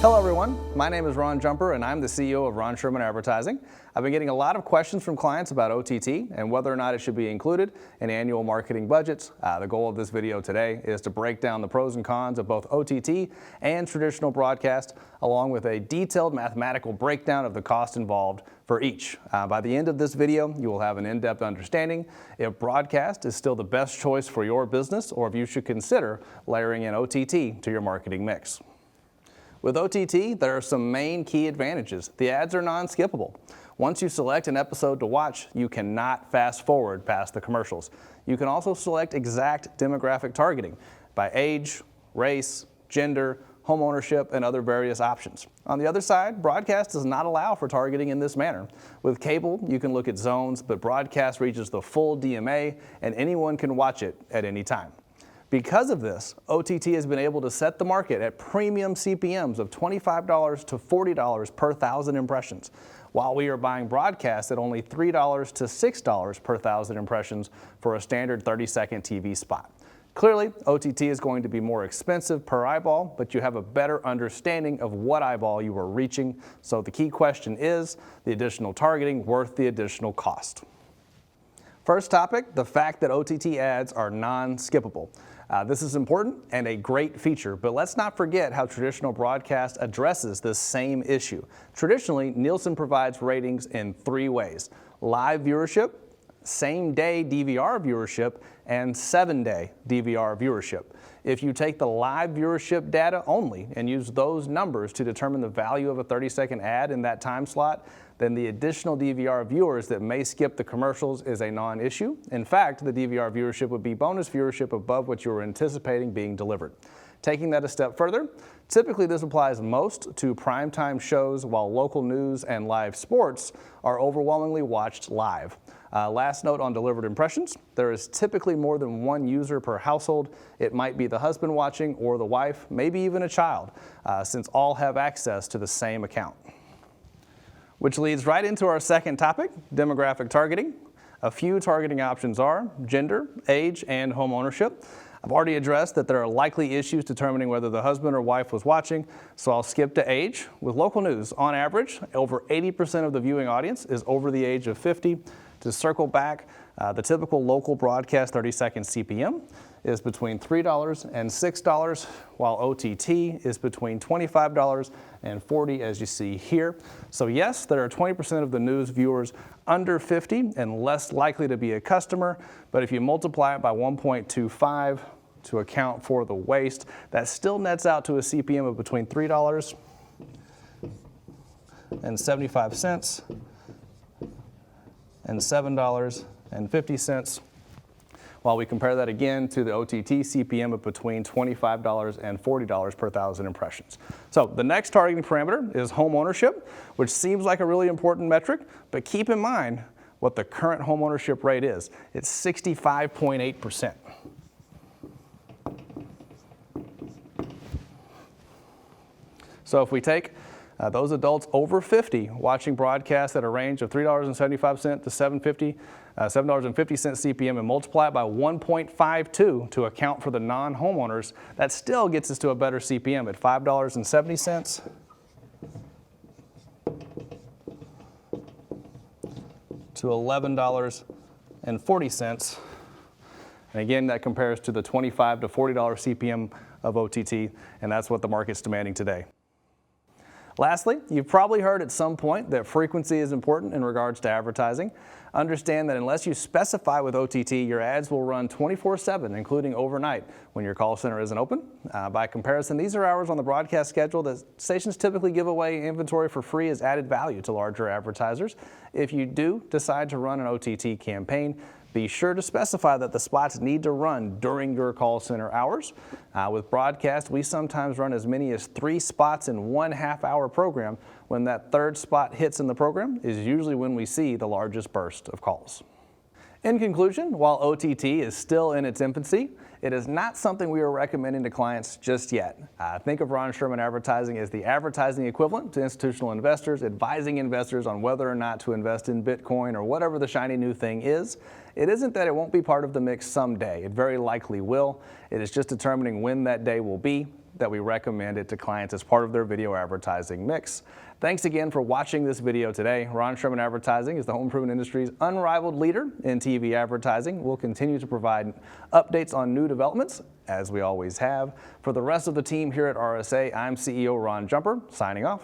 Hello everyone, my name is Ron Jumper and I'm the CEO of Ron Sherman Advertising. I've been getting a lot of questions from clients about OTT and whether or not it should be included in annual marketing budgets. The goal of this video today is to break down the pros and cons of both OTT and traditional broadcast, along with a detailed mathematical breakdown of the cost involved for each. By the end of this video, you will have an in-depth understanding if broadcast is still the best choice for your business or if you should consider layering in OTT to your marketing mix. With OTT, there are some main key advantages. The ads are non-skippable. Once you select an episode to watch, you cannot fast forward past the commercials. You can also select exact demographic targeting by age, race, gender, home ownership, and other various options. On the other side, broadcast does not allow for targeting in this manner. With cable, you can look at zones, but broadcast reaches the full DMA and anyone can watch it at any time. Because of this, OTT has been able to set the market at premium CPMs of $25 to $40 per thousand impressions, while we are buying broadcast at only $3 to $6 per thousand impressions for a standard 30-second TV spot. Clearly, OTT is going to be more expensive per eyeball, but you have a better understanding of what eyeball you are reaching. So the key question is, the additional targeting worth the additional cost? First topic, the fact that OTT ads are non-skippable. This is important and a great feature, but let's not forget how traditional broadcast addresses this same issue. Traditionally, Nielsen provides ratings in three ways: live viewership, same-day DVR viewership, and 7-day DVR viewership. If you take the live viewership data only and use those numbers to determine the value of a 30-second ad in that time slot, then the additional DVR viewers that may skip the commercials is a non-issue. In fact, the DVR viewership would be bonus viewership above what you were anticipating being delivered. Taking that a step further, typically this applies most to primetime shows, while local news and live sports are overwhelmingly watched live. Last note on delivered impressions, there is typically more than one user per household. It might be the husband watching or the wife, maybe even a child, since all have access to the same account. Which leads right into our second topic, demographic targeting. A few targeting options are gender, age, and home ownership. I've already addressed that there are likely issues determining whether the husband or wife was watching, so I'll skip to age. With local news, on average, over 80% of the viewing audience is over the age of 50. To circle back, the typical local broadcast 30-second CPM is between $3 and $6, while OTT is between $25 and $40, as you see here. So yes, there are 20% of the news viewers under 50 and less likely to be a customer, but if you multiply it by 1.25 to account for the waste, that still nets out to a CPM of between $3 and 75 cents and $7.50, while we compare that again to the OTT CPM of between $25 and $40 per thousand impressions. So the next targeting parameter is home ownership, which seems like a really important metric, but keep in mind what the current home ownership rate is. It's 65.8%. So if we take those adults over 50 watching broadcast at a range of $3.75 to $7.50 CPM and multiply it by 1.52 to account for the non-homeowners, that still gets us to a better CPM at $5.70 to $11.40. And again, that compares to the $25 to $40 CPM of OTT, and that's what the market's demanding today. Lastly, you've probably heard at some point that frequency is important in regards to advertising. Understand that unless you specify with OTT, your ads will run 24/7, including overnight when your call center isn't open. By comparison, these are hours on the broadcast schedule that stations typically give away inventory for free as added value to larger advertisers. If you do decide to run an OTT campaign, be sure to specify that the spots need to run during your call center hours. With broadcast, we sometimes run as many as 3 spots in 1/2 hour program. When that third spot hits in the program is usually when we see the largest burst of calls. In conclusion, while OTT is still in its infancy, It is not something we are recommending to clients just yet. Think of Ron Sherman Advertising as the advertising equivalent to institutional investors, advising investors on whether or not to invest in Bitcoin or whatever the shiny new thing is. It isn't that it won't be part of the mix someday. It very likely will. It is just determining when that day will be that we recommend it to clients as part of their video advertising mix. Thanks again for watching this video today. Ron Sherman Advertising is the home improvement industry's unrivaled leader in TV advertising. We'll continue to provide updates on new developments, as we always have. For the rest of the team here at RSA, I'm CEO Ron Jumper, signing off.